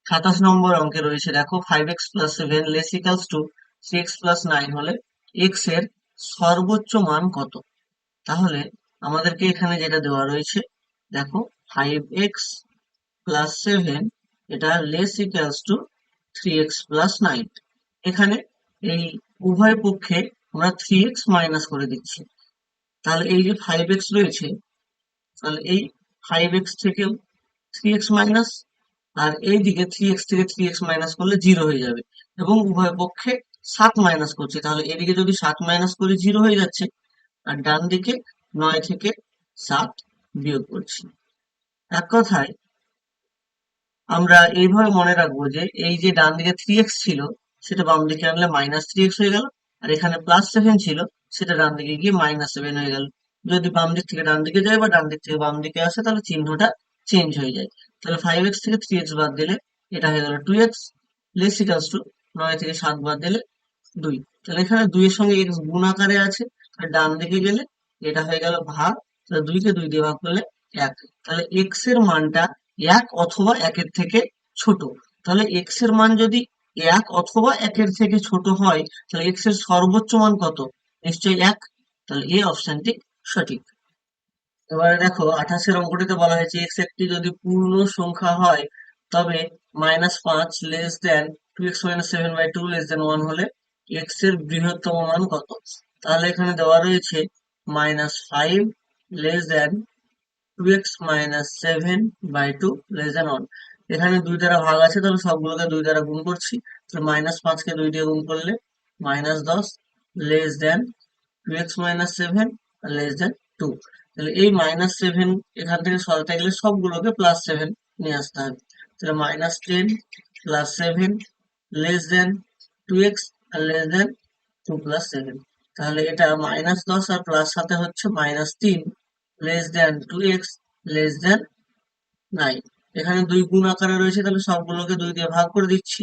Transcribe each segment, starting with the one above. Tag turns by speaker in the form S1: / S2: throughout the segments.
S1: 27 নম্বর অঙ্কে রয়েছে, দেখো 5x+7 less equals two 3x+9 হলে এক্স এর সর্বোচ্চ মান কত। তাহলে আমাদেরকে এখানে যেটা দেওয়া রয়েছে, দেখো 5x+7 এটা লেস ইকালস টু 3x+9। এখানে এই উভয় পক্ষে আমরা 3x মাইনাস করে দিচ্ছি। তাহলে এই যে 5x রয়েছে, তাহলে এই 5x থেকে 3x মাইনাস, আর এইদিকে 3x থেকে 3x মাইনাস করলে 0 হয়ে যাবে, এবং উভয় পক্ষে 7 মাইনাস করছে, তাহলে এদিকে যদি 7 মাইনাস করি 0 হয়ে যাচ্ছে, আর ডান দিকে 9 থেকে 7 বিয়োগ করছি। এক কথায় আমরা এইভাবে মনে রাখবো যে এই যে ডান দিকে 3x ছিল সেটা বাম দিকে আনলে -3x হয়ে গেল, আর এখানে +7 ছিল সেটা ডান দিকে গিয়ে -7 হয়ে গেল। যদি বাম দিক থেকে ডান দিকে যায় বা ডান দিক থেকে বাম দিকে আসে তাহলে চিহ্নটা চেঞ্জ হয়ে যায়। তাহলে 5x থেকে 3x বাদ দিলে এটা হয়ে গেল 2x, লেস ইকালস টু 9 থেকে 7 বাদ দিলে 2। তাহলে এখানে 2 এর সঙ্গে x গুণ আকারে আছে, তাহলে ডান দিকে গেলে এটা হয়ে গেল ভাগ, তাহলে 2 কে 2 দিয়ে ভাগ করলে 1। তাহলে x এর মানটা 1 অথবা 1 এর থেকে ছোট। তাহলে x এর মান যদি 1 অথবা 1 এর থেকে ছোট হয় তাহলে x এর সর্বোচ্চ মান কত? নিশ্চয়ই 1। তাহলে এই অপশনটি সঠিক। এবারে দেখো 28 এর অঙ্কটিতে বলা হয়েছে x একটি যদি পূর্ণ সংখ্যা হয় তবে -5 less than 2x-7/2 less than 1 হলে x এর বৃহত্তম মান কত। তাহলে এখানে দেওয়া রয়েছে -5 less than 2x-7/2 less than 1। এখানে 2 দ্বারা ভাগ আছে, তাহলে সবগুলোকে 2 দ্বারা গুণ করছি। তাহলে -5 কে 2 দিয়ে গুণ করলে -10 less than 2x-7 less than 2। তাহলে এই -7 এখান থেকে সরাতে গেলে সবগুলোকে +7 নিয়ে আসতে হবে। তাহলে -10 +7 লেস দেন 2x আর লেস দেন 2 + 7। তাহলে এটা -10 আর প্লাস সাথে হচ্ছে -3 less than 2x less than 9। এখানে 2 গুণ আকারে রয়েছে, তাহলে সবগুলোকে 2 দিয়ে ভাগ করে দিচ্ছি।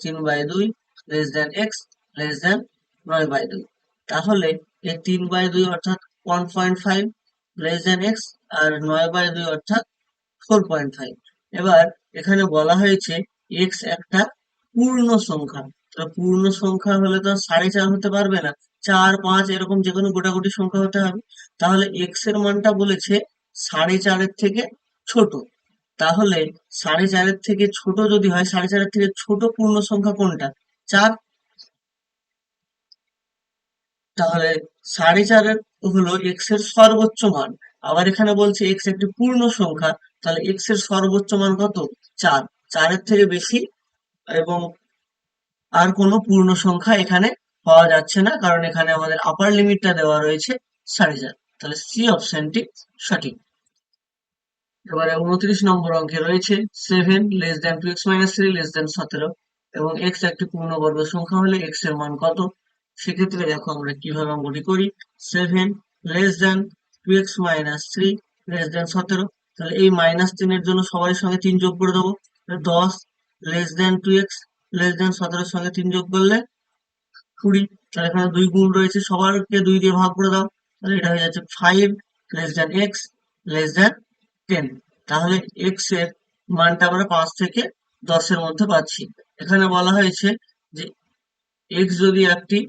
S1: 3/2 less than x less than 9/2। তাহলে এই 3/2 অর্থাৎ 1.5 লেস দেন x, আর 9/2 অর্থাৎ 4.5। এবার এখানে বলা হয়েছে x একটা পূর্ণ সংখ্যা। তো পূর্ণ সংখ্যা হলে তো 4.5 হতে পারবে না, 4, 5 এরকম যে কোনো গোটাগুটি সংখ্যা হতে হবে। তাহলে x এর মানটা বলেছে 4.5 এর থেকে ছোট। তাহলে 4.5 এর থেকে ছোট যদি হয়, 4.5 এর থেকে ছোট পূর্ণ সংখ্যা কোনটা? 4। তাহলে 4.5 হলো এক্স এর সর্বোচ্চ মান। আবার এখানে বলছে এক্স একটি পূর্ণ সংখ্যা, তাহলে এক্স এর সর্বোচ্চ মান কত? 4। 4-এর থেকে বেশি এবং আর কোনো পূর্ণ সংখ্যা এখানে পাওয়া যাচ্ছে না, কারণ এখানে আমাদের আপার লিমিটটা দেওয়া রয়েছে 4.5। তাহলে সি অপশনটি সঠিক। এবারে 29 নম্বর অঙ্কে রয়েছে 7 less than 2x-3 less than 17, এবং x একটি পূর্ণবর্গ সংখ্যা হলে x এর মান কত। সেক্ষেত্রে দেখো আমরা কিভাবে অঙ্কটি করি। 7 less than 2x-3 less than 17, তাহলে এই -3 এর জন্য সবার সঙ্গে 3 যোগ করে দেবো। 10 less than 2x less than 17 এর সঙ্গে 3 যোগ করলে 20। তাহলে এখানে 2 গুণ রয়েছে, সবারকে 2 দিয়ে ভাগ করে দাও। তাহলে এটা হয়ে যাচ্ছে 5 less than x less than 10। তাহলে x এর মানটা আমরা 5 থেকে 10 এর মধ্যে পাচ্ছি। এখানে বলা হয়েছে যে x যদি একটি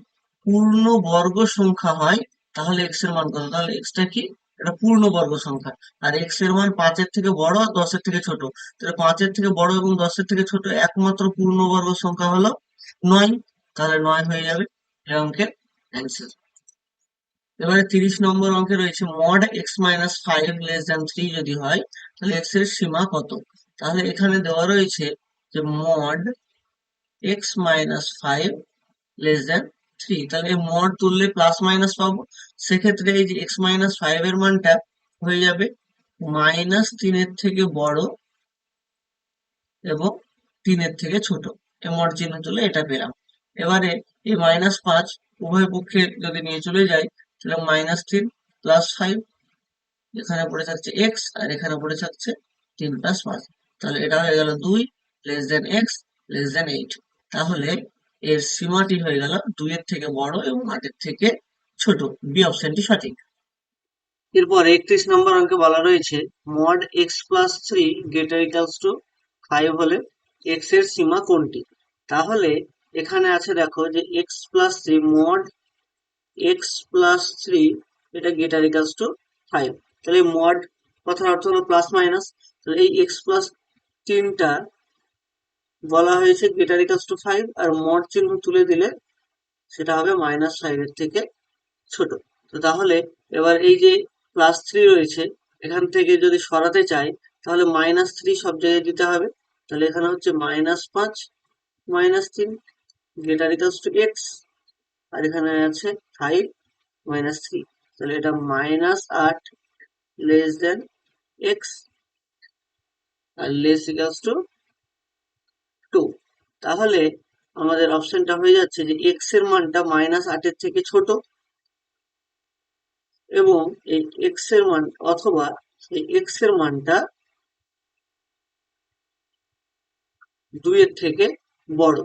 S1: পূর্ণ বর্গ সংখ্যা হয় তাহলে x এর মান কত। তাহলে x টা কি? এটা পূর্ণ বর্গ সংখ্যা, আর x এর মান 5 এর থেকে বড় আর 10 এর থেকে ছোট। তাহলে 5 এর থেকে বড় এবং 10 এর থেকে ছোট একমাত্র পূর্ণবর্গ সংখ্যা হলো 9। তাহলে 9 হয়ে যাবে এই অঙ্কের অ্যান্সার। এবারে 30 নম্বর অঙ্কে রয়েছে মড x-5 লেস দেন 3 যদি হয় তাহলে x এর সীমা কত। তাহলে এখানে দেওয়া রয়েছে যে মড x-5 লেস দেন 3, তাহলে এই মড তুললে প্লাস মাইনাস পাবো। সেক্ষেত্রে এই যে x-5 এর মানটা হয়ে যাবে -3 এর থেকে বড় এবং 3 এর থেকে ছোট। এই মড চিহ্ন তুলে এটা পেলাম। এবারে এই -5 উভয় পক্ষে যদি নিয়ে চলে যাই তাহলে -3 + 5, এখানে পড়ে থাকছে x আর এখানে পড়ে থাকছে 3 + 5। তাহলে এটা হয়ে গেল 2 less than x less than 8। তাহলে এর সীমাটি হয়ে গেল 2 এর থেকে বড় এবং 8 এর থেকে ছোট। বি অপশনটি সঠিক। এরপর 31 নম্বর অঙ্কে বলা রয়েছে mod x + 3 greater equals to 5 হলে এক্স এর সীমা কোনটি? তাহলে এখানে আছে দেখো যে x plus three mod x plus three এটা গ্রেটার ইকালস টু ফাইভ। তাহলে মড কথার অর্থ হলো প্লাস মাইনাস। তাহলে এই এক্স প্লাস তিনটা বলা হয়েছে গ্রেটার ইকালস টু ফাইভ, আর মড চিহ্ন তুলে দিলে সেটা হবে মাইনাস ফাইভ এর থেকে ছোট। তো তাহলে এবার এই যে প্লাস থ্রি রয়েছে, এখান থেকে যদি সরাতে চাই তাহলে মাইনাস থ্রি সব জায়গায় দিতে হবে। তাহলে এখানে হচ্ছে মাইনাস পাঁচ মাইনাস তিন গ্রেটার ইকালস টু এক্স, আর এখানে আছে ফাইভ মাইনাস থ্রি। তাহলে এটা মাইনাস আট লেস দেন এক্স, আর লেস ইকালস টু টু। তাহলে আমাদের অপশনটা হয়ে যাচ্ছে যে এক্স এর মানটা মাইনাস আটের থেকে ছোট, এবং এই এক্স এর মান অথবা এই এক্স এর মানটা দুইয়ের থেকে বড়।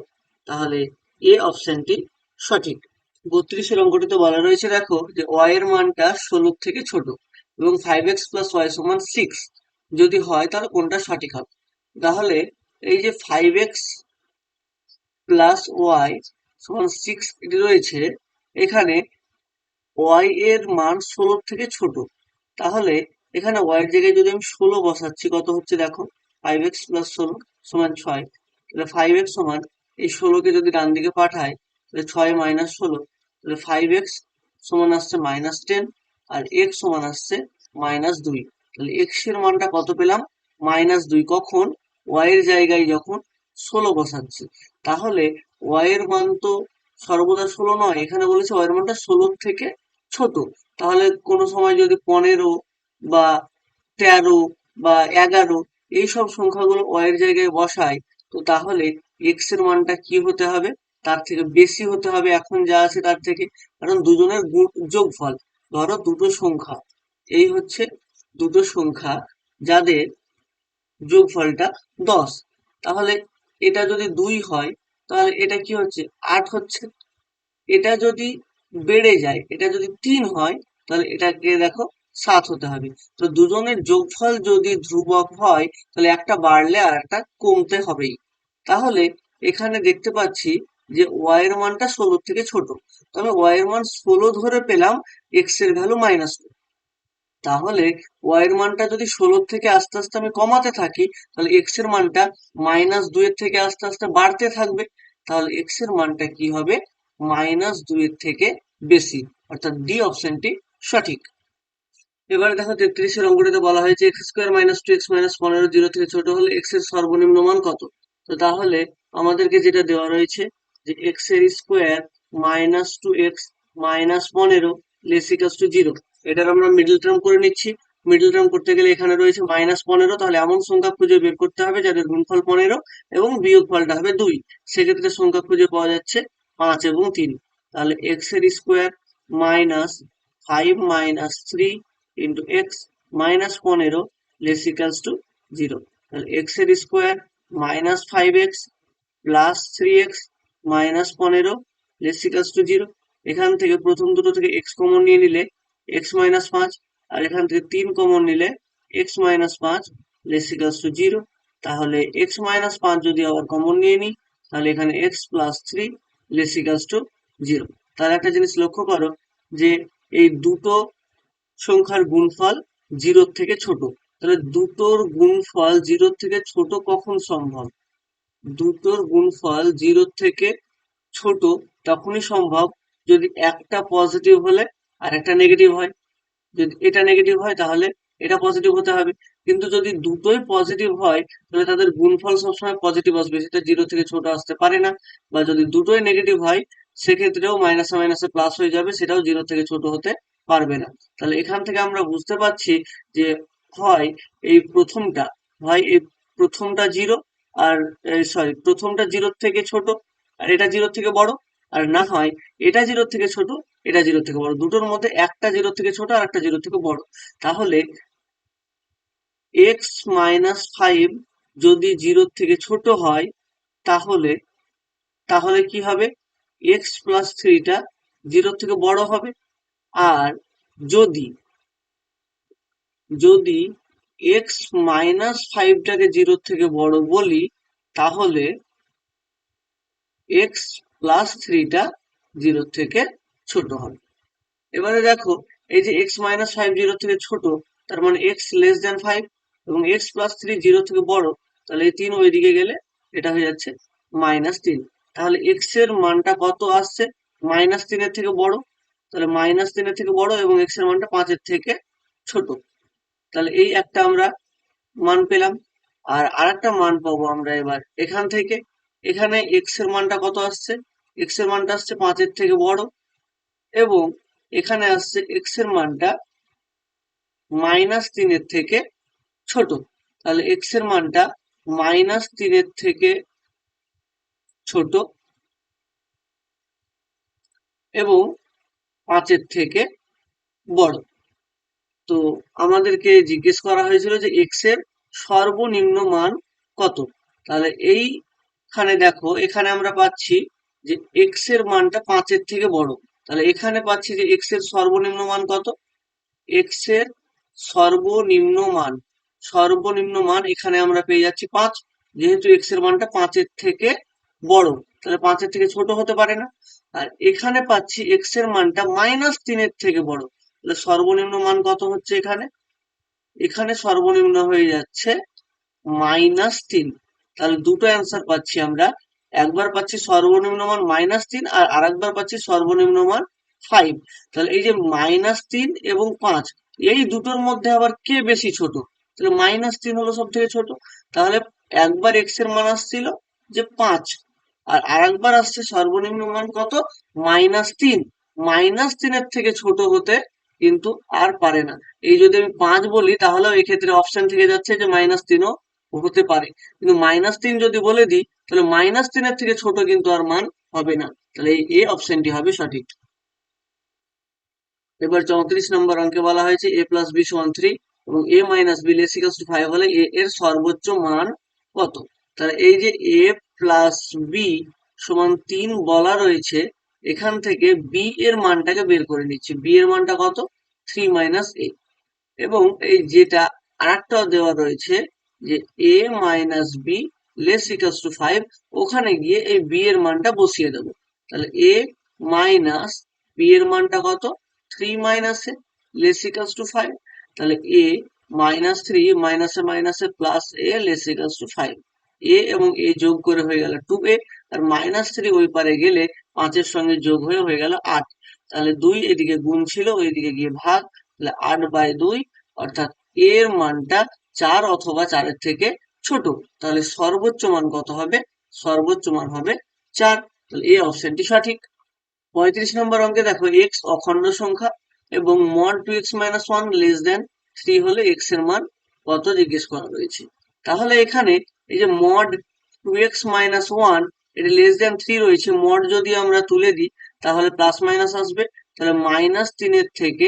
S1: তাহলে এ অপশনটি সঠিক। 32-এর অঙ্কটিতে বলা রয়েছে দেখো যে ওয়াই এর মানটা 16 থেকে ছোট এবং 5x প্লাস ওয়াই সমান 6 যদি হয় তাহলে কোনটা সঠিক হবে? তাহলে এই যে 5x প্লাস ওয়াই সমান 6 এটি রয়েছে, এখানে ওয়াই এর মান 16 থেকে ছোট। তাহলে এখানে ওয়াই এর জায়গায় যদি আমি 16 বসাচ্ছি, কত হচ্ছে দেখো 5x প্লাস 16 সমান 6। তাহলে 5x সমান এই 16 কে যদি ডান দিকে পাঠাই তাহলে 6 মাইনাস 16, তাহলে 5x সমান আসছে মাইনাস 10, আর x সমান আসছে মাইনাস 2। তাহলে x এর মানটা কত পেলাম? মাইনাস 2। কখন? y এর জায়গায় যখন 16 বসাচ্ছি। তাহলে y এর মান তো সর্বদা 16 নয়, এখানে বলেছে y এর মানটা 16 থেকে ছোট। তাহলে কোনো সময় যদি 15 বা 13 বা 11 এইসব সংখ্যাগুলো y এর জায়গায় বসাই, তো তাহলে x এর মানটা কি হতে হবে? তার থেকে বেশি হতে হবে এখন যা আছে তার থেকে, কারণ দুজনের যোগফল। ধরো দুটো সংখ্যা, এই হচ্ছে দুটো সংখ্যা যাদের যোগফলটা 10। তাহলে এটা যদি 2 হয় তাহলে এটা কি হচ্ছে? 8 হচ্ছে। এটা যদি বেড়ে যায়, এটা যদি 3 হয় তাহলে এটাকে দেখো 7 হতে হবে। তো দুজনের যোগফল যদি ধ্রুবক হয় তাহলে একটা বাড়লে আর একটা কমতে হবেই। তাহলে এখানে দেখতে পাচ্ছি যে y এর মানটা 16 থেকে ছোট, তবে y এর মান 16 ধরে পেলাম, x এর ভ্যালু মাইনাস। তাহলে y এর মানটা যদি 16 থেকে আস্তে আস্তে আমি কমাতে থাকি তাহলে x এর মানটা মাইনাস 2 এর থেকে আস্তে আস্তে বাড়তে থাকবে। তাহলে x এর মানটা কি হবে? মাইনাস 2 এর থেকে বেশি, অর্থাৎ ডি অপশনটি সঠিক। এবারে দেখো 33-এর অঙ্কটিতে বলা হয়েছে x square minus two x minus 15 zero থেকে ছোট হলে এক্স এর সর্বনিম্ন মান কত? তো তাহলে আমাদেরকে যেটা দেওয়া রয়েছে যে এক্স এর square minus two x minus 15 less equals to zero. এটার আমরা মিডল টার্ম করে নিচ্ছি। মিডল টার্ম করতে গেলে এখানে রয়েছে মাইনাস 15, তাহলে এমন সংখ্যা খুঁজে বের করতে হবে যাদের গুণফল 15 এবং বিয়োগফলটা হবে 2। সেক্ষেত্রে সংখ্যা খুঁজে পাওয়া যাচ্ছে 5 এবং 3। তাহলে এক্স এর square minus 5 minus 3 into x minus 15 less equals two zero. তাহলে এক্স এর square minus 5x plus 3x minus 15 less equals two zero. এখান থেকে প্রথম দুটো থেকে x কমন নিয়ে নিলে x মাইনাস 5, আর এখান থেকে 3 কমন নিলে x minus 5 less equals two zero. তাহলে x মাইনাস 5 যদি আবার কমন নিয়ে নিই তাহলে এখানে x plus 3 less equals two zero. তাহলে একটা জিনিস লক্ষ্য করো যে এই দুটো সংখ্যার গুণফল 0 থেকে ছোট। তাহলে দুটোর গুণফল 0 থেকে ছোট কখন সম্ভব? দুটোর গুণফল 0 থেকে ছোট তখনই সম্ভব যদি একটা পজিটিভ হলে আর একটা নেগেটিভ হয়। যদি এটা নেগেটিভ হয় তাহলে এটা পজিটিভ হতে হবে। কিন্তু যদি দুটোই পজিটিভ হয় তাহলে তাদের গুণফল সবসময় পজিটিভ আসবে, সেটা 0 থেকে ছোট আসতে পারে না। বা যদি দুটোই নেগেটিভ হয় সেক্ষেত্রেও মাইনাসে মাইনাসে প্লাস হয়ে যাবে, সেটাও 0 থেকে ছোট হতে পারবে না। তাহলে এখান থেকে আমরা বুঝতে পারছি যে হয় এই প্রথমটা, হয় এই প্রথমটা 0, আর সরি প্রথমটা 0 থেকে ছোট আর এটা 0 থেকে বড়, আর না হয় এটা 0 থেকে ছোট এটা 0 থেকে বড়। দুটোর মধ্যে একটা 0 থেকে ছোট আর একটা 0 থেকে বড়। তাহলে x মাইনাস 5 যদি 0 থেকে ছোট হয় তাহলে তাহলে কি হবে? x প্লাস 3টা 0 থেকে বড় হবে। আর যদি যদি x মাইনাস 5টাকে 0 থেকে বড় বলি তাহলে x প্লাস 3টা 0 থেকে ছোট হবে। এবারে দেখো এই যে x মাইনাস 5 0 থেকে ছোট, তার মানে x লেস দেন 5, এবং x প্লাস 3 0 থেকে বড়, তাহলে এই 3 ওইদিকে গেলে এটা হয়ে যাচ্ছে -3। তাহলে x এর মানটা কত আসছে? -3 এর থেকে বড়, তাহলে -3 এর থেকে বড় এবং x এর মানটা 5 এর থেকে ছোট। তাহলে এই একটা আমরা মান পেলাম। আর আরেকটা মান পাবো আমরা এবার এখান থেকে। এখানে x এর মানটা কত আসছে? x এর মানটা আসছে 5 এর থেকে বড়, এবং এখানে আসছে x এর মানটা -3 এর থেকে ছোট। তাহলে x এর মানটা -3 এর থেকে ছোট এবং 5 এর থেকে বড়। তো আমাদেরকে জিজ্ঞেস করা হয়েছিল যে x এর সর্বনিম্ন মান কত। তাহলে এইখানে দেখো, এখানে আমরা পাচ্ছি যে x এর মানটা 5 এর থেকে বড়। তাহলে এখানে পাচ্ছি যে x এর সর্বনিম্ন মান কত? x এর সর্বনিম্ন মান এখানে আমরা পেয়ে যাচ্ছি 5। যেহেতু x এর মানটা 5 এর থেকে বড়, তাহলে 5 এর থেকে ছোট হতে পারে না। আর এখানে পাচ্ছি x এর মানটা -3 এর থেকে বড়, তাহলে সর্বনিম্ন মান কত হচ্ছে এখানে? এখানে সর্বনিম্ন হয়ে যাচ্ছে -3। তাহলে দুটো অ্যান্সার পাচ্ছি আমরা। একবার পাচ্ছি সর্বনিম্ন মান -3, আর আরেকবার পাচ্ছি সর্বনিম্ন মান 5। তাহলে এই যে -3 এবং 5, এই দুটোর মধ্যে আবার কে বেশি ছোট? তাহলে -3 হলো সব থেকে ছোট। তাহলে একবার x এর মান আসছিল যে 5, আর আরেকবার আসছে সর্বনিম্ন মান কত? -3। -3 এর থেকে ছোট হতে কিন্তু আর পারে না। এই যদি আমি 5 বলি, তাহলেও এক্ষেত্রে অপশন থেকে যাচ্ছে যে -3ও হতে পারে। কিন্তু -3 যদি বলে দিই, তাহলে -3 এর থেকে ছোট কিন্তু আর মান হবে না। তাহলে এই এ অপশনটি হবে সঠিক। এবার 34 নম্বর অঙ্কে বলা হয়েছে a প্লাস বি সমান 3 এবং a minus B less equals to 5 হলে a এর সর্বোচ্চ মান কত? তাহলে এই যে a প্লাস বি সমান 3 বলা রয়েছে, এখান থেকে b এর মানটাকে বের করে নিচ্ছি। b এর মানটা কত? 3 মাইনাস a। এবং এই যেটা আরেকটাও দেওয়া রয়েছে যে a minus B less equals to 5, ওখানে গিয়ে এই b এর মানটা বসিয়ে দেবো। তাহলে a মাইনাস b এর মানটা কত? 3 minus a less equals to 5। তাহলে a মাইনাস 3 মাইনাসে মাইনাসে plus a less equals to 5। a এবং a যোগ করে হয়ে গেল 2a, আর -3 ওই পারে গেলে 5 এর সঙ্গে যোগ হয়ে গেল 8। তাহলে 2 এদিকে গুণ ছিল, ওইদিকে গিয়ে ভাগ, তাহলে 8/2, অর্থাৎ এর মানটা 4 অথবা 4 এর থেকে ছোট। তাহলে সর্বোচ্চ মান কত হবে? সর্বোচ্চ মান হবে 4। তাহলে এই অপশনটি সঠিক। 35 নম্বর অঙ্কে দেখো x অখণ্ড সংখ্যা এবং mod 2x-1 লেস দেন 3 হলে x এর মান কত জিজ্ঞেস করা রয়েছে। তাহলে এখানে এই যে mod 2x-1 এটা লেস দেন 3 রয়েছে, mod যদি আমরা তুলে দিই তাহলে প্লাস মাইনাস আসবে। তাহলে -3 এর থেকে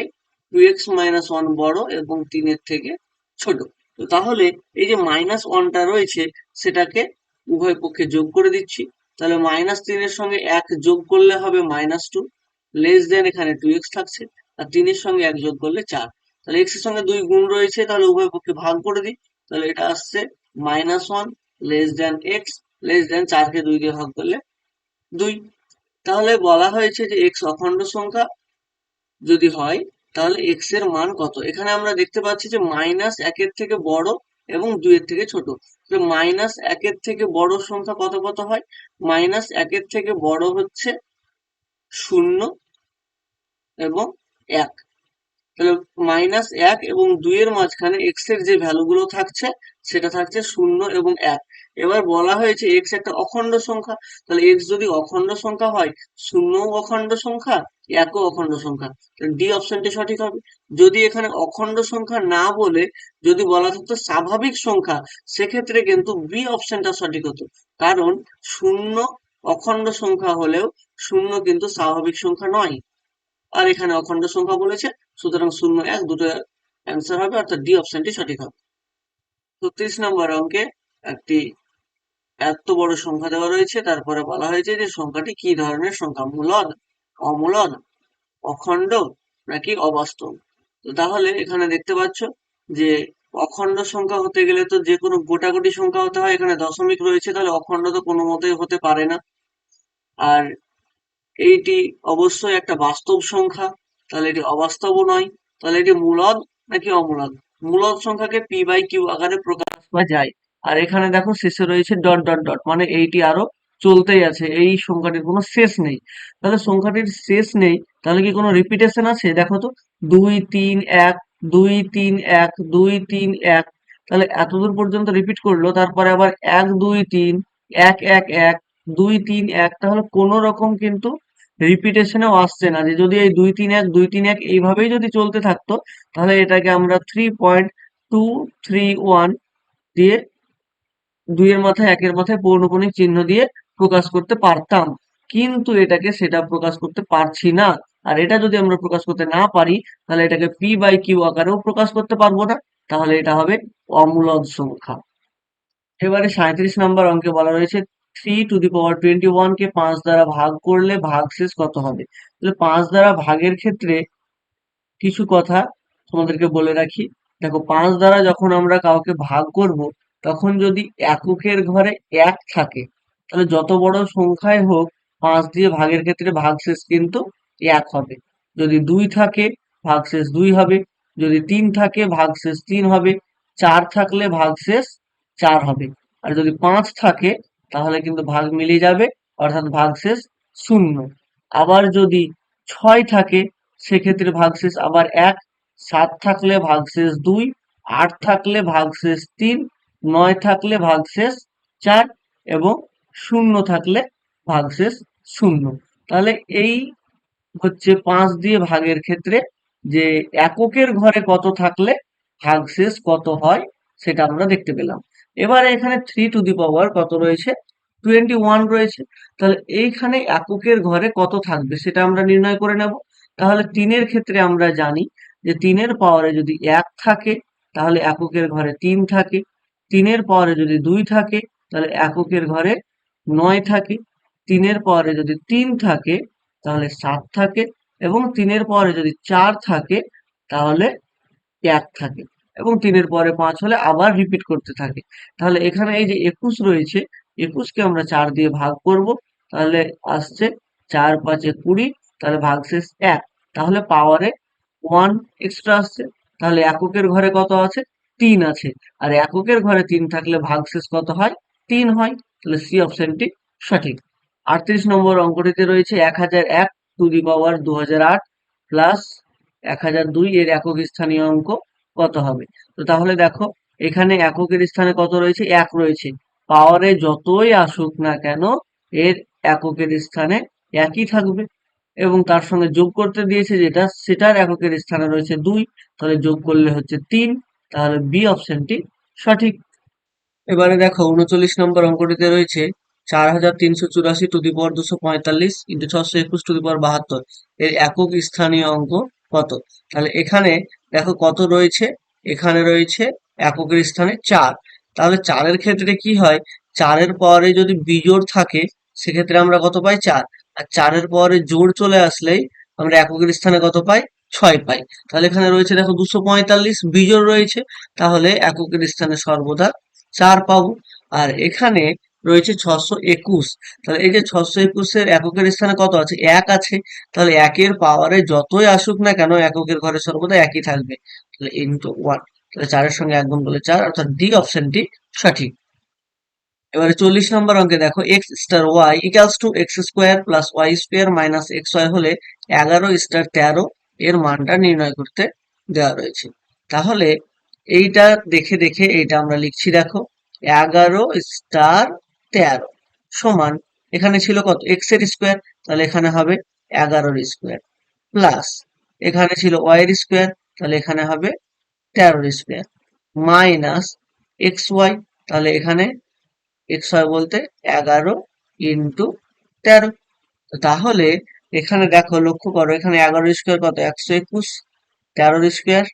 S1: 2x-1 বড় এবং 3 এর থেকে ছোট। তো তাহলে এই যে -1টা রয়েছে সেটাকে উভয় পক্ষে যোগ করে দিচ্ছি। তাহলে -3 এর সঙ্গে 1 যোগ করলে হবে -2, লেস দেন এখানে 2x থাকছে, আর 3 এর সঙ্গে 1 যোগ করলে 4। তাহলে x এর সঙ্গে 2 গুণ রয়েছে, তাহলে উভয় পক্ষে ভাগ করে দিই। তাহলে এটা আসছে -1 less than x, less than 4 কে 2 দিয়ে ভাগ করলে 2। তাহলে বলা হয়েছে যে x অখণ্ড সংখ্যা যদি হয় তাহলে x এর মান কত। এখানে আমরা দেখতে পাচ্ছি যে -1 এর থেকে বড় এবং 2 এর থেকে ছোট। তো -1 এর থেকে বড় সংখ্যা কত কত হয়? -1 এর থেকে বড় হচ্ছে 0 এবং 1। তাহলে -1 এবং 2 এর মাঝখানে x এর যে ভ্যালু গুলো থাকছে সেটা থাকছে 0 এবং 1। এবার বলা হয়েছে x একটা অখণ্ড সংখ্যা, তাহলে x যদি অখণ্ড সংখ্যা হয়, 0 অখণ্ড সংখ্যা, 1 ও অখণ্ড সংখ্যা, তাহলে ডি অপশনটি সঠিক হবে। যদি এখানে অখণ্ড সংখ্যা না বলে যদি বলা থাকতো স্বাভাবিক সংখ্যা, সেক্ষেত্রে কিন্তু বি অপশনটা সঠিক হতো। কারণ 0 অখণ্ড সংখ্যা হলেও 0 কিন্তু স্বাভাবিক সংখ্যা নয়। আর এখানে অখণ্ড সংখ্যা বলেছে, সুতরাং 0 1 দুটো অ্যান্সার হবে, অর্থাৎ ডি অপশনটি সঠিক হবে। 36 নম্বর অঙ্কে একটি এত বড় সংখ্যা দেওয়া রয়েছে, তারপরে বলা হয়েছে যে সংখ্যাটি কি ধরনের সংখ্যা, মূলদ, অমূলদ, অখণ্ড নাকি অবাস্তব। তো তাহলে এখানে দেখতে পাচ্ছ যে অখণ্ড সংখ্যা হতে গেলে তো যে কোনো গোটাগুটি সংখ্যা হতে হয়, এখানে দশমিক রয়েছে, তাহলে অখণ্ড তো কোনো মতেই হতে পারে না। আর এইটি অবশ্যই একটা বাস্তব সংখ্যা, তাহলে এটি অবাস্তবও নয়। তাহলে এটি মূলদ নাকি অমূলদ? মূলদ সংখ্যাকে পি বাই কিউ আকারে প্রকাশ করা যায়। আর এখানে দেখো শেষে রয়েছে ডট ডট ডট, মানে এইটি আরো চলতেই আছে, এই সংখ্যাটির কোনো শেষ নেই। তাহলে সংখ্যাটির শেষ নেই, তাহলে কি কোনো রিপিটেশন আছে? দেখো তো, 2 3 1, 2 3 1, 2 3 1, তাহলে এতদূর পর্যন্ত রিপিট করলো, তারপরে আবার 1 2 3 1 1 1, 2 3 1, তাহলে কোনো রকম কিন্তু রিপিটেশনেও আসছে না। যে যদি এই 2 3 1 2 3 1 এইভাবেই যদি চলতে থাকতো, তাহলে এটাকে আমরা 3.231 দিয়ে, 2 এর মাথায় 1 এর মাথায় পৌনঃপুনিক চিহ্ন দিয়ে প্রকাশ করতে পারতাম। কিন্তু এটাকে সেটা প্রকাশ করতে পারছি না। আর এটা যদি আমরা প্রকাশ করতে না পারি, তাহলে এটাকে পি বাই কিউ আকারেও প্রকাশ করতে পারবো না। তাহলে এটা হবে অমূলদ সংখ্যা। এবারে 37 নম্বর অঙ্কে বলা রয়েছে 3 টু দি পাওয়ার 21 কে 5 দ্বারা ভাগ করলে ভাগশেষ কত হবে? তাহলে 5 দ্বারা ভাগের ক্ষেত্রে কিছু কথা তোমাদেরকে বলে রাখি। দেখো, 5 দ্বারা যখন আমরা কাউকে ভাগ করব, তখন যদি এককের ঘরে 1 থাকে, তাহলে যত বড় সংখ্যাই হোক, 5 দিয়ে ভাগের ক্ষেত্রে ভাগশেষ কিন্তু 1 হবে। যদি 2 থাকে, ভাগশেষ 2 হবে। যদি 3 থাকে, ভাগশেষ 3 হবে। 4 থাকলে ভাগশেষ 4 হবে। আর যদি 5 থাকে, তাহলে কিন্তু ভাগ মিলিয়ে যাবে, অর্থাৎ ভাগশেষ 0। আবার যদি 6 থাকে, সেক্ষেত্রে ভাগশেষ আবার 1। 7 থাকলে ভাগশেষ 2। 8 থাকলে ভাগশেষ 3। 9 থাকলে ভাগশেষ 4 এবং 0 থাকলে ভাগশেষ 0। তাহলে এই হচ্ছে 5 দিয়ে ভাগের ক্ষেত্রে যে এককের ঘরে কত থাকলে ভাগশেষ কত হয়, সেটা আমরা দেখতে পেলাম। এবারে এখানে 3 টু দি পাওয়ার কত রয়েছে? 21 রয়েছে। তাহলে এইখানে এককের ঘরে কত থাকবে সেটা আমরা নির্ণয় করে নেব। তাহলে 3 এর ক্ষেত্রে আমরা জানি যে 3 এর পাওয়ারে যদি 1 থাকে, তাহলে এককের ঘরে 3 থাকে। 3 এর পাওয়ারে যদি 2 থাকে, তাহলে এককের ঘরে 9 থাকে। 3 এর পাওয়ারে যদি 3 থাকে, তাহলে 7 থাকে। এবং 3 এর পরে যদি 4 থাকে, তাহলে 1 থাকে। এবং 3 এর পরে 5 হলে আবার রিপিট করতে থাকে। তাহলে এখানে এই যে 21 রয়েছে, 21 কে আমরা 4 দিয়ে ভাগ করব। তাহলে আসছে 4 5 20, তাহলে ভাগশেষ 1। তাহলে পাওয়ারে 1 এক্সট্রা আসছে। তাহলে এককের ঘরে কত আছে? 3 আছে। আর এককের ঘরে 3 থাকলে ভাগশেষ কত হয়? 3 হয়। তাহলে সি অপশনটি সঠিক। 38 নম্বর অঙ্কটিতে রয়েছে 1001 টু দি পাওয়ার 2008 প্লাস 1002 এর একক স্থানীয় অঙ্ক কত হবে? তো তাহলে দেখো, এখানে এককের স্থানে কত রয়েছে? 1 রয়েছে। পাওয়ারে যতই আসুক না কেন, এর এককের স্থানে 1ই থাকবে। এবং তার সঙ্গে যোগ করতে দিয়েছে যেটা, সেটার এককের স্থানে রয়েছে 2। তাহলে যোগ করলে হচ্ছে 3। তাহলে বি অপশনটি সঠিক। এবারে দেখো, 39 নম্বর অঙ্কটিতে রয়েছে 4384 to the power 245 into 621 to the power 72 এর একক স্থানীয় অঙ্ক কত? তাহলে এখানে দেখো কত রয়েছে, এখানে রয়েছে এককের স্থানে 4। তাহলে 4-এর ক্ষেত্রে কি হয়, 4-এর পাওয়ারে যদি বিজোড় থাকে, সেক্ষেত্রে আমরা কত পাই? 4। আর 4-এর পাওয়ারে জোড় চলে আসলেই আমরা এককের স্থানে কত পাই? 6 পাই। তাহলে এখানে রয়েছে দেখো 245, বিজোড় রয়েছে, তাহলে এককের স্থানে সর্বদা 4 পাবো। আর এখানে রয়েছে 621। তাহলে এই যে 621-এর এককের স্থানে কত আছে? 1 আছে। তাহলে 1-এর পাওয়ারে যতই আসুক না কেন, এককের ঘরে সর্বদা 1ই থাকবে। তাহলে ইন্টু 1। তাহলে 4-এর সঙ্গে 1 গুণ করলে 4, অর্থাৎ ডি অপশনটি সঠিক। এবারে 40 নম্বর অঙ্কে দেখো, x star y equals to x square plus y square minus x y হলে 11 স্টার 13 এর মানটা নির্ণয় করতে দেওয়া রয়েছে। তাহলে এইটা দেখে দেখে এইটা আমরা লিখছি। দেখো, 11 স্টার 13 সমান, এখানে ছিল কত? এক্স এর স্কোয়ার, তাহলে এখানে হবে 11 স্কোয়ার, প্লাস এখানে ছিল ওয়াই এর স্কোয়ার, তাহলে এখানে হবে 13 স্কোয়ার, মাইনাস এক্স ওয়াই, তাহলে এখানে এক্স ওয়াই বলতে 11 ইন্টু 13। তাহলে এখানে দেখো, লক্ষ্য করো, এখানে 11 স্কোয়ার কত? 121। 13 স্কোয়ার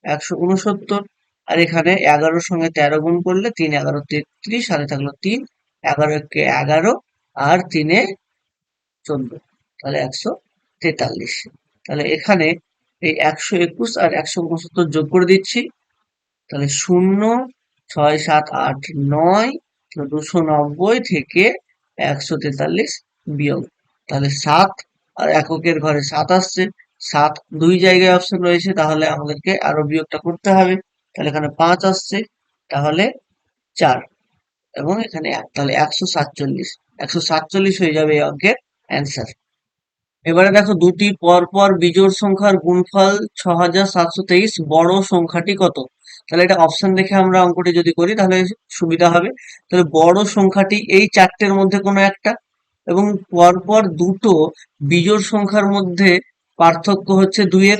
S1: 169। আর এখানে 11-র সঙ্গে 13 গুণ করলে 3 11 33, সাথে থাকলো 3, 11 কে 11 আর 3 14, তাহলে 143। তাহলে এখানে এই 121 আর 169 যোগ করে দিচ্ছি, তাহলে 0, 6, 7, 8, 9, 290 থেকে 143 বিয়োগ, তাহলে 7, আর এককের ঘরে 7 আসছে, 7 দুই জায়গায় অপশন রয়েছে, তাহলে আমাদেরকে আরো বিয়োগটা করতে হবে। তাহলে এখানে 5 আসছে, তাহলে 4 এবং এখানে 1, তাহলে 147 হয়ে যাবে এই অঙ্কের অ্যান্সার। এবারে দেখো দুটি পরপর বিজোড় সংখ্যার গুণফল 6723, বড় সংখ্যাটি কত? তাহলে এটা অপশন দেখে আমরা অঙ্কটি যদি করি তাহলে সুবিধা হবে। তাহলে বড় সংখ্যাটি এই চারটের মধ্যে কোনো একটা, এবং পরপর দুটো বিজোড় সংখ্যার মধ্যে পার্থক্য হচ্ছে 2 এর।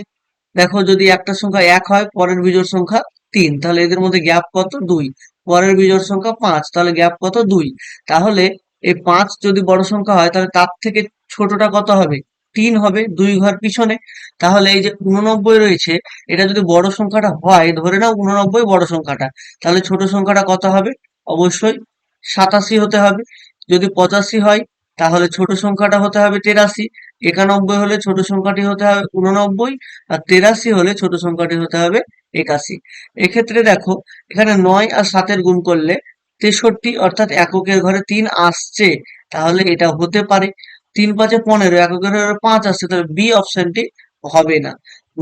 S1: দেখো যদি একটা সংখ্যা 1 হয়, পরের বিজোড় সংখ্যা 3, তাহলে এদের মধ্যে গ্যাপ কত? 2। পরের বিজোড় সংখ্যা 5, তাহলে গ্যাপ কত? 2। তাহলে এই 5 যদি বড় সংখ্যা হয় তাহলে তার থেকে ছোটটা কত হবে? 3 হবে, 2 ঘর পিছনে। তাহলে এই যে 89 রয়েছে, এটা যদি বড় সংখ্যাটা হয়, ধরে নাও 89 বড় সংখ্যাটা, তাহলে ছোট সংখ্যাটা কত হবে? অবশ্যই 87 হতে হবে। যদি 85 হয় তাহলে ছোট সংখ্যাটা হতে হবে 83, 91 হলে ছোট সংখ্যাটি হতে হবে 89, আর 83 হলে ছোট সংখ্যাটি হতে হবে 81। এক্ষেত্রে দেখো এখানে 9 আর 7 গুণ করলে 63, অর্থাৎ এককের ঘরে 3 আসছে, তাহলে এটা হতে পারে। 3 5 15, এককের ঘরে 5 আসছে, তাহলে বি অপশনটি হবে না।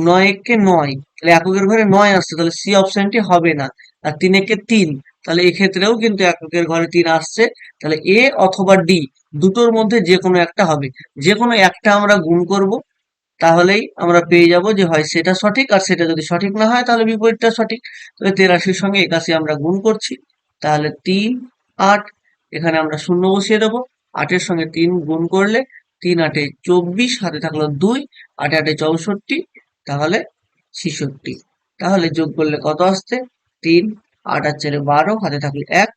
S1: 9 একে 9, তাহলে এককের ঘরে 9 আসছে, তাহলে সি অপশনটি হবে না। আর 3 একে 3, তাহলে এক্ষেত্রেও কিন্তু এককের ঘরে 3 আসছে, তাহলে এ অথবা ডি দুটোর মধ্যে যে কোনো একটা হবে। যে কোনো একটা আমরা গুণ করব, তাহলেই আমরা পেয়ে যাব যে হয় সেটা সঠিক, আর সেটা যদি সঠিক না হয় তাহলে বিপরীতটা সঠিক। তাহলে 83 সঙ্গে 81 আমরা গুণ করছি, তাহলে 3, 8, এখানে আমরা শূন্য বসিয়ে দেবো। 8 এর সঙ্গে 3 গুণ করলে 3 8 24, হাতে থাকলো 2, 8 8 64, তাহলে 66। তাহলে যোগ করলে কত আসছে? 3, 8 আর 4 12, হাতে থাকলো 1,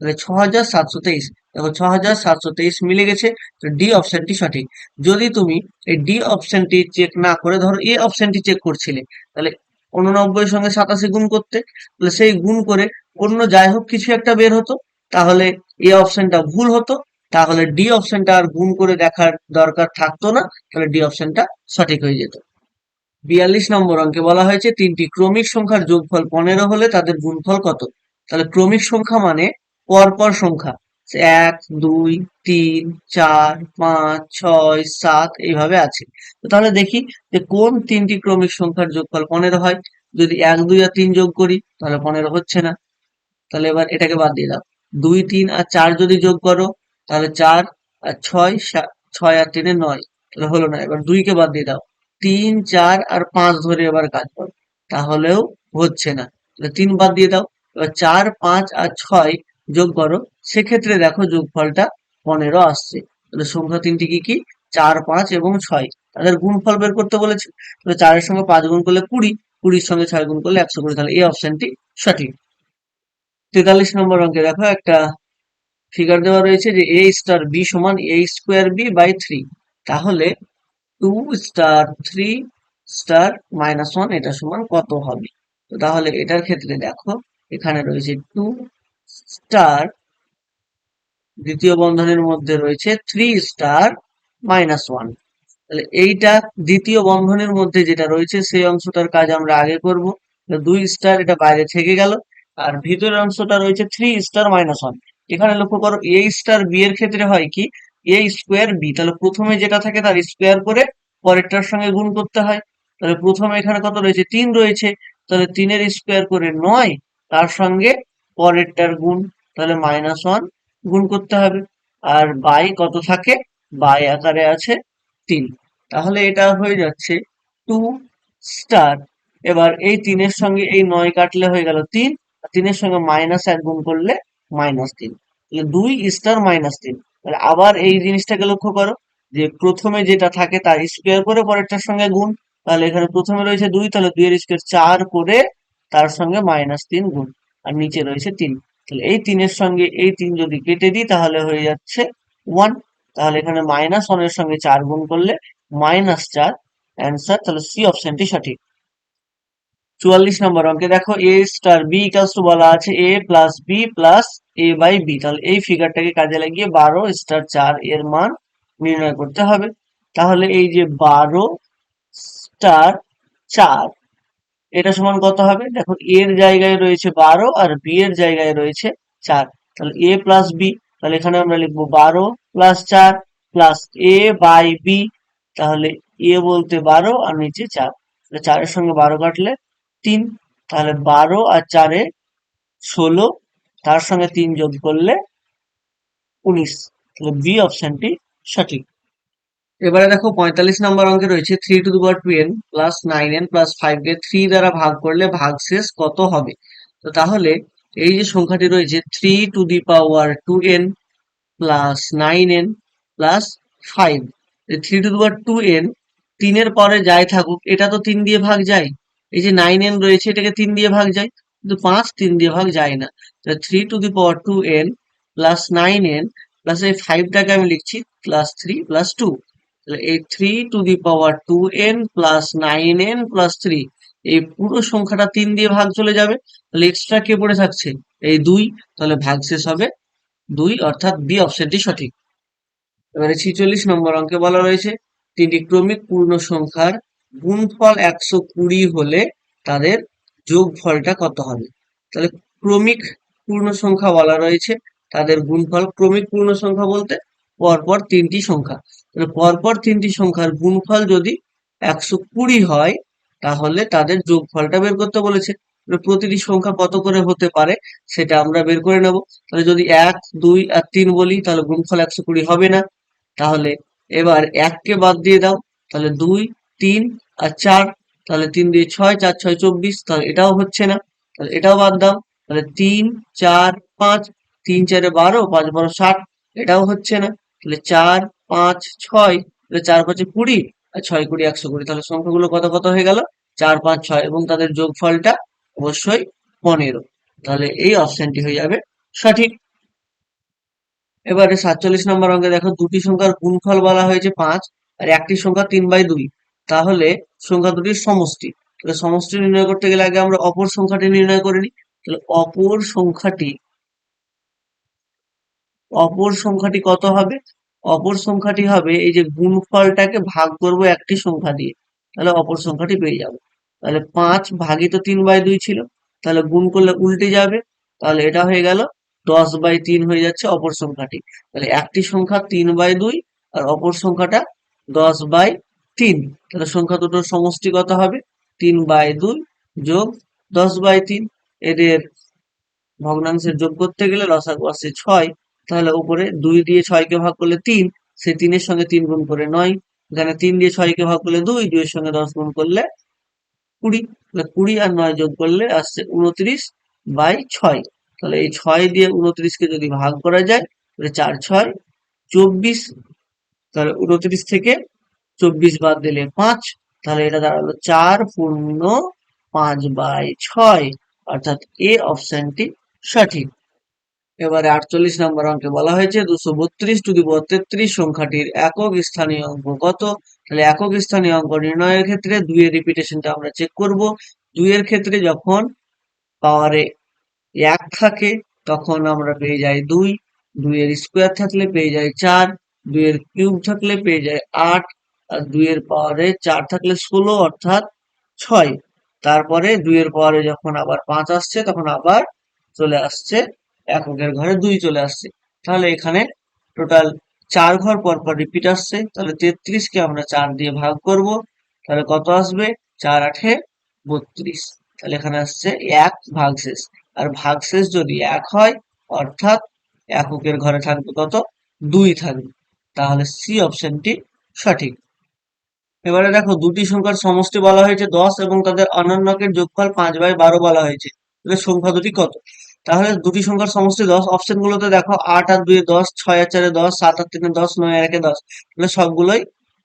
S1: তাহলে 6723। দেখো 6723 মিলে গেছে, তো ডি অপশনটি সঠিক। যদি তুমি এই ডি অপশনটি চেক না করে ধরো এ অপশনটি চেক করছিলে, তাহলে 89 সঙ্গে 87 গুণ করতে, তাহলে সেই গুণ করে অন্য যাই হোক কিছু একটা বের হতো, তাহলে এ অপশনটা ভুল হতো, তাহলে ডি অপশনটা আর গুণ করে দেখার দরকার থাকতো না, তাহলে ডি অপশনটা সঠিক হয়ে যেত। 42 নম্বর অঙ্কে বলা হয়েছে তিনটি ক্রমিক সংখ্যার যোগফল 15 হলে তাদের গুণফল কত? তাহলে ক্রমিক সংখ্যা মানে পরপর সংখ্যা, 1 2 3 4 5 6 7 এইভাবে আছে। তো তাহলে দেখি যে কোন তিনটি ক্রমিক সংখ্যার যোগফল 15 হয়। যদি 1 2 আর 3 যোগ করি তাহলে 15 হচ্ছে না, তাহলে এবার এটাকে বাদ দিয়ে দাও। 2 3 আর 4 যদি যোগ করো তাহলে 4 আর 6 6 আর 3 9, তাহলে হলো না। এবার 2 কে বাদ দিয়ে দাও, 3 4 আর 5 ধরে এবার কাজ করো, তাহলেও হচ্ছে না। তাহলে 3 বাদ দিয়ে দাও, এবার 4 5 আর 6 যোগ করো, সেক্ষেত্রে দেখো যোগফলটা 15 আসছে। তাহলে সংখ্যা তিনটি কি কি? 4 5 এবং 6, তাদের গুণফল বের করতে বলেছে। তাহলে 4 এর সঙ্গে 5 গুণ করলে 20, 20 এর সঙ্গে 6 গুণ করলে 120, তাহলে এই অপশনটি সঠিক। 43 নম্বর অঙ্কে দেখো একটা ফিগার দেওয়া রয়েছে যে a স্টার b সমান a স্কোয়ার b বাই 3, তাহলে 2 স্টার 3 স্টার মাইনাস 1 এটা সমান কত হবে? তো তাহলে এটার ক্ষেত্রে দেখো এখানে রয়েছে 2 স্টার, দ্বিতীয় বন্ধনীর মধ্যে রয়েছে 3 স্টার মাইনাস 1। তাহলে এইটা দ্বিতীয় বন্ধনীর মধ্যে যেটা রয়েছে সেই অংশটার কাজ আমরা আগে করব। 2 স্টার এটা বাইরে থেকে গেল, আর ভিতরের অংশটা রয়েছে 3 স্টার মাইনাস 1। এখানে লক্ষ্য করো a স্টার b এর ক্ষেত্রে হয় কি, a স্কোয়ার b, তাহলে প্রথমে যেটা থাকে তার স্কোয়ার করে পরেরটার সঙ্গে গুণ করতে হয়। তাহলে প্রথমে এখানে কত রয়েছে? 3 রয়েছে, তাহলে 3 এর স্কোয়ার করে 9, তার সঙ্গে পরেরটার গুণ, তাহলে মাইনাস 1 গুণ করতে হবে। আর বাই কত থাকে? বাই আকারে আছে 3, তাহলে এটা হয়ে যাচ্ছে 2 স্টার। এবার এই 3 এর সঙ্গে এই 9 কাটলে হয়ে গেল 3, আর 3 এর সঙ্গে মাইনাস 1 গুণ করলে মাইনাস 3, তাহলে 2 স্টার মাইনাস 3। তাহলে আবার এই জিনিসটাকে লক্ষ্য করো যে প্রথমে যেটা থাকে তার স্কোয়ার করে পরেরটার সঙ্গে গুণ, তাহলে এখানে প্রথমে রয়েছে 2, তাহলে 2 এর স্কোয়ার 4 করে তার সঙ্গে মাইনাস 3 গুণ, আর নিচে রয়েছে 3। তাহলে এই 3 এর সঙ্গে এই 3 যদি কেটে দিই তাহলে হয়ে যাচ্ছে 1, তাহলে এখানে মাইনাস 1 এর সঙ্গে 4 গুণ করলে -4 অ্যান্সার, তাহলে সি অপশনটি সঠিক। 44 নম্বর অঙ্কে দেখো a star b equals to বলা আছে a plus b plus a by b, তাহলে এই ফিগারটাকে কাজে লাগিয়ে 12 স্টার 4 এর মান নির্ণয় করতে হবে। তাহলে এই যে 12 স্টার 4, এটা সমান কত হবে? দেখো এর জায়গায় রয়েছে 12 আর বি এর জায়গায় রয়েছে 4। তাহলে এ প্লাস বি, তাহলে এখানে আমরা লিখবো 12 plus 4 plus A by B. তাহলে এ বলতে 12 আর নিচে 4, 4-এর সঙ্গে 12 কাটলে 3, তাহলে 12 আর 4-এ 16, তার সঙ্গে 3 যোগ করলে 19। তাহলে বি অপশনটি সঠিক। এবারে দেখো 45 নম্বর অঙ্কে রয়েছে 3 two the power 2n plus 9n plus 5 কে 3 দ্বারা ভাগ করলে ভাগশেষ কত হবে? তো তাহলে এই যে সংখ্যাটি রয়েছে 3 two the power 2n plus 9n plus 5, 3 two the power 2n, 3 এর পরে যাই থাকুক এটা তো 3 দিয়ে ভাগ যায়। এই যে 9n রয়েছে এটাকে 3 দিয়ে ভাগ যায়, কিন্তু 5 3 দিয়ে ভাগ যায় না। তাহলে 3 two the power 2n plus 9n plus এই 5টাকে আমি লিখছি প্লাস 3 প্লাস 2। তাহলে এই 3 two the power 2n plus 9n plus 3, এই পুরো সংখ্যাটা 3 দিয়ে ভাগ চলে যাবে। তাহলে এক্সট্রা কে পড়ে থাকছে? এই 2। তাহলে ভাগশেষ হবে 2, অর্থাৎ বি অপশনটি সঠিক। এবারে 46 নম্বর অঙ্কে বলা রয়েছে তিনটি ক্রমিক পূর্ণ সংখ্যার গুণফল 120 হলে তাদের যোগফলটা কত হবে? তাহলে ক্রমিক পূর্ণ সংখ্যা বলা রয়েছে, তাদের গুণফল, ক্রমিক পূর্ণ সংখ্যা বলতে পরপর তিনটি সংখ্যা, তাহলে পরপর তিনটি সংখ্যার গুণফল যদি 120 হয় তাহলে তাদের যোগফলটা বের করতে বলেছে। প্রতিটি সংখ্যা কত করে হতে পারে সেটা আমরা বের করে নেব। তাহলে যদি 1 2 আর 3 বলি তাহলে গুণফল 120 হবে না। তাহলে এবার 1 কে বাদ দিয়ে দাও, তাহলে 2 3 আর 4, তাহলে 3 দিয়ে 6, 4 6 24, তাহলে এটাও হচ্ছে না। তাহলে এটাও বাদ দাও, তাহলে 3 4 5, 3 4 এ 12, 5 12 60, এটাও হচ্ছে না। তাহলে 4 5 6, তাহলে 4 5 এ 20 আর 6 20 120, তাহলে সংখ্যাগুলো কত কত হয়ে গেল? 4 5 6, এবং তাদের যোগফলটা অবশ্যই 15। তাহলে এই অপশনটি হয়ে যাবে সঠিক। এবারে 47 নম্বর অঙ্কে দেখো দুটি সংখ্যার গুণফল বলা হয়েছে 5 আর একটি সংখ্যা 3/2, তাহলে সংখ্যা দুটির সমষ্টি। তাহলে সমষ্টি নির্ণয় করতে গেলে আগে আমরা অপর সংখ্যাটি নির্ণয় করে নিই। তাহলে অপর সংখ্যাটি কত হবে? অপর সংখ্যাটি হবে এই যে গুণফলটাকে ভাগ করব একটি সংখ্যা দিয়ে, তাহলে অপর সংখ্যাটি পেয়ে যাব। তাহলে 5 ভাগই তো 3/2 ছিল, তাহলে গুণ করলে উল্টে যাবে, তাহলে এটা হয়ে গেল 10/3 হয়ে যাচ্ছে অপর সংখ্যাটি। তাহলে একটি সংখ্যা 3/2 আর অপর সংখ্যাটা 10/3, তাহলে সংখ্যা দুটোর সমষ্টি কত হবে? 3/2 যোগ 10/3। এদের ভগ্নাংশের যোগ করতে গেলে লসাগু আসছে 6, তাহলে উপরে 2 দিয়ে 6 কে ভাগ করলে 3, সেই 3 এর সঙ্গে 3 গুণ করে 9, এখানে 3 দিয়ে 6 কে ভাগ করলে 2, 2 এর সঙ্গে 10 গুণ করলে 20, তাহলে 20 আর 9 যোগ করলে আসছে 29/6। তাহলে এই 6 দিয়ে 29 কে যদি ভাগ করা যায় তাহলে 4 6 24, তাহলে 29 থেকে 24 বাদ দিলে 5, তাহলে এটা দাঁড়ালো 4 পূর্ণ 5/6, অর্থাৎ এ অপশনটি সঠিক। এবারে 48 নম্বর অঙ্কে বলা হয়েছে 232 টু দি পাওয়ার 33 সংখ্যাটির একক স্থানীয় অঙ্ক কত? তাহলে একক স্থানীয় অঙ্ক নির্ণয়ের ক্ষেত্রে 2 এর রিপিটেশনটা আমরা চেক করব। 2 এর ক্ষেত্রে যখন পাওয়ারে 1 থাকে তখন আমরা পেয়ে যাই 2, 2 এর স্কোয়ার থাকলে পেয়ে যাই 4, 2 এর কিউব থাকলে পেয়ে যাই 8, আর 2 এর পাওয়ারে 4 থাকলে 16, অর্থাৎ 6। তারপরে 2 এর পাওয়ারে যখন আবার 5 আসছে তখন আবার চলে আসছে এককের ঘরে 2 চলে আসছে। তাহলে এখানে টোটাল 4 ঘর পর পর রিপিট আসছে, তাহলে 33 কে আমরা 4 দিয়ে ভাগ করব, তাহলে কত আসবে? 4 8 32, তাহলে এখানে আসছে 1 ভাগশেষ। আর ভাগশেষ যদি 1 হয় অর্থাৎ এককের ঘরে থাকবে কত? 2 থাকবে। তাহলে সি অপশনটি সঠিক। এবারে দেখো দুটি সংখ্যার সমষ্টি বলা হয়েছে 10 এবং তাদের অন্যান্যকের যোগফল 5/12 বলা হয়েছে, তাহলে সংখ্যা দুটি কত? তাহলে দুটি সংখ্যার সমষ্টি 10, অপশন গুলোতে দেখো 8 আর 2 এ 10, 6 আর 4 এ 10, 7 আর 3 এ 10, 9 আর 1 এ 10, তাহলে সবগুলোই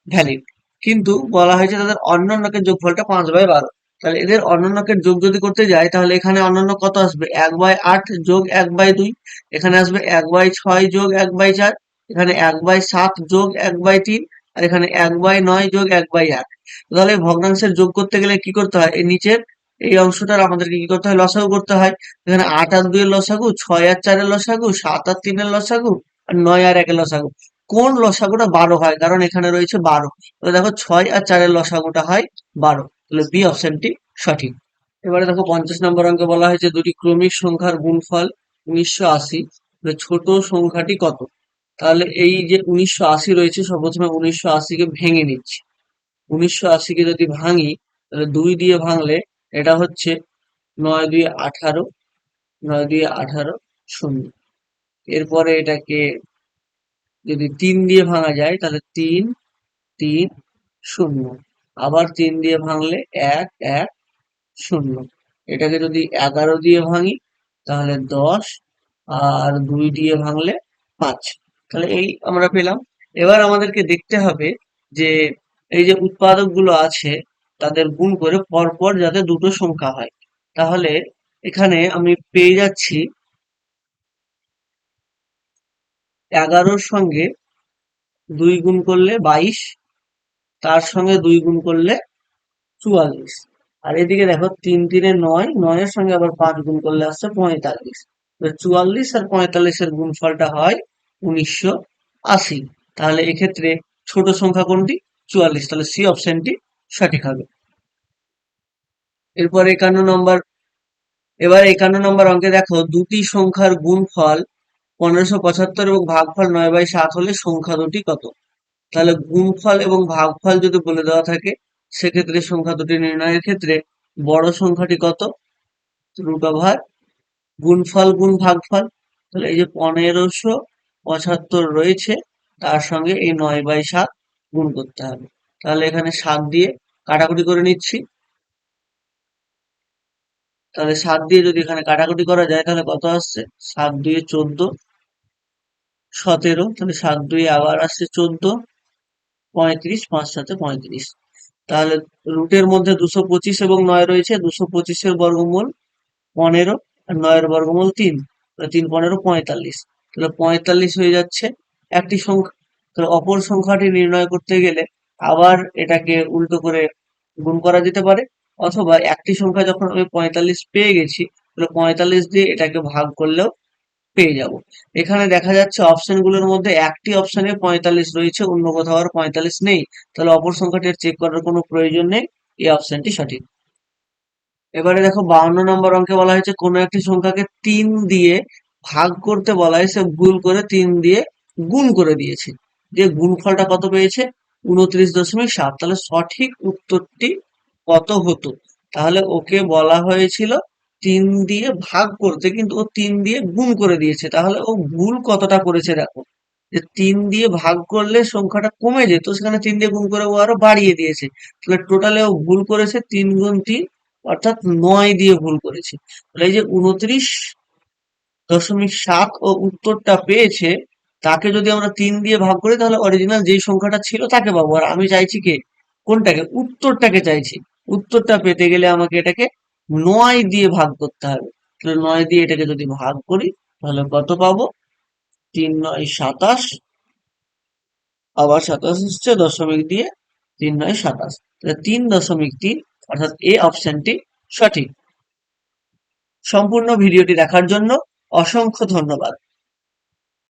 S1: ভ্যালিড। কিন্তু বলা হয়েছে তাদের অন্যান্যকের যোগফলটা 5/12, তাহলে এদের অন্যান্যকের যোগ যদি করতে যাই তাহলে এখানে অন্যান্য কত আসবে? 1/8 যোগ 1/2, এখানে আসবে 1/6 যোগ 1/4, এখানে 1/7 যোগ 1/3, আর এখানে 1/9 যোগ 1/8। তাহলে ভগ্নাংশের যোগ করতে গেলে কি করতে হয়? এই নিচের এই অংশটার আমাদেরকে কি করতে হয়? লসাগু করতে হয়। এখানে 8 আর 2 এর লসাগু, 6 আর 4 এর লসাগু, 7 আর 3 এর লসাগু, আর 9 আর 1 এর লসাগু। কোন লসাগুটা 12 হয়? কারণ এখানে রয়েছে 12। তো দেখো 6 আর 4 এর লসাগুটা হয় 12, তাহলে বি অপশনটি সঠিক। এবারে দেখো 50 নম্বর অঙ্কে বলা হয়েছে দুটি ক্রমিক সংখ্যার গুণফল 1980, ছোট সংখ্যাটি কত? তাহলে এই যে 1980 রয়েছে, সর্বপ্রথমে 1980 কে ভেঙে নিচ্ছি। 1980 কে যদি ভাঙি তাহলে 2 দিয়ে ভাঙলে এটা হচ্ছে 9 2 18, 9 2 18 শূন্য। এরপরে এটাকে যদি 3 দিয়ে ভাঙা যায় তাহলে 3 3 শূন্য। আবার 3 দিয়ে ভাঙলে 1 1 শূন্য। এটাকে যদি 11 দিয়ে ভাঙি তাহলে 10, আর 2 দিয়ে ভাঙলে 5। তাহলে এই আমরা পেলাম। এবার আমাদেরকে দেখতে হবে যে এই যে উৎপাদক গুলো আছে তাদের গুণ করে পরপর যাতে দুটো সংখ্যা হয়। তাহলে এখানে আমি পেয়ে যাচ্ছি 11-র সঙ্গে 2 গুণ করলে 22, তার সঙ্গে 2 গুণ করলে 44। আর এদিকে দেখো 3 3 9, 9 এর সঙ্গে আবার 5 গুণ করলে আসছে 45। 44 আর 45 এর গুণফলটা হয় 1980। তাহলে এক্ষেত্রে ছোট সংখ্যা কোনটি? 44। তাহলে সি অপশনটি সঠিক হবে। এরপর 51 নম্বর, এবার 51 নম্বর অঙ্কে দেখো দুটি সংখ্যার গুণফল 1575 এবং ভাগফল 9/7 হলে সংখ্যা দুটি কত? তাহলে গুণফল এবং ভাগফল যদি বলে দেওয়া থাকে সেক্ষেত্রে সংখ্যা দুটি নির্ণয়ের ক্ষেত্রে বড় সংখ্যাটি কত? রুট ওভার গুণফল গুণ ভাগফল। তাহলে এই যে 1575 রয়েছে, তার সঙ্গে এই 9/7 গুণ করতে হবে। তাহলে এখানে 7 দিয়ে কাটাকুটি করে নিচ্ছি। তাহলে 7 দিয়ে যদি এখানে কাটাকুটি করা যায় তাহলে কত আসছে? 7 2 14, 17। তাহলে 7 2 আবার আসছে 14, 35, 5 7 35। তাহলে রুটের মধ্যে 225 এবং 9 রয়েছে, 225 এর বর্গমূল 15 আর 9 এর বর্গমূল 3। 3 15 45। তাহলে 45 হয়ে যাচ্ছে একটি সংখ্যা। তাহলে অপর সংখ্যাটি নির্ণয় করতে গেলে আবার এটাকে উল্টো করে গুণ করা যেতে পারে, অথবা একটি সংখ্যা যখন আমি 45 পেয়ে গেছি তাহলে 45 দিয়ে এটাকে ভাগ করলেও পেয়ে যাব। এখানে দেখা যাচ্ছে অপশন গুলোর মধ্যে একটি অপশনে 45 রয়েছে, অন্য কোথাও আর 45 নেই। তাহলে অপর সংখ্যাটি চেক করার কোনো প্রয়োজন নেই, এই অপশনটি সঠিক। এবারে দেখো 52 নম্বর অঙ্কে বলা হয়েছে কোনো একটি সংখ্যাকে 3 দিয়ে ভাগ করতে বলা হয়েছে, ভুল করে 3 দিয়ে গুণ করে দিয়েছে, যে গুণফলটা কত পেয়েছে? 29.7। তাহলে সঠিক উত্তরটি কত হতো? তাহলে ওকে বলা হয়েছিল 3 দিয়ে ভাগ করতে, কিন্তু ও 3 দিয়ে গুণ করে দিয়েছে। তাহলে ও ভুল কতটা করেছে দেখো, যে 3 দিয়ে ভাগ করলে সংখ্যাটা কমে যেত, সেখানে 3 দিয়ে গুণ করে ও আরো বাড়িয়ে দিয়েছে। তাহলে টোটালে ও ভুল করেছে 3 গুণ 3, অর্থাৎ 9 দিয়ে ভুল করেছে। তাহলে এই যে 29.7 ও উত্তরটা পেয়েছে, তাকে যদি আমরা 3 দিয়ে ভাগ করি তাহলে অরিজিনাল যেই সংখ্যাটা ছিল তাকে পাবো। আর আমি চাইছি কে? কোনটাকে? উত্তরটাকে চাইছি। উত্তরটা পেতে গেলে আমাকে এটাকে 9 দিয়ে ভাগ করতে হবে। তাহলে 9 দিয়ে এটাকে যদি ভাগ করি তাহলে কত পাবো? 3 9 27, আবার 27 হচ্ছে দশমিক দিয়ে 3 9 27। তাহলে 3.3, অর্থাৎ এ অপশনটি সঠিক। সম্পূর্ণ ভিডিওটি দেখার জন্য অসংখ্য ধন্যবাদ।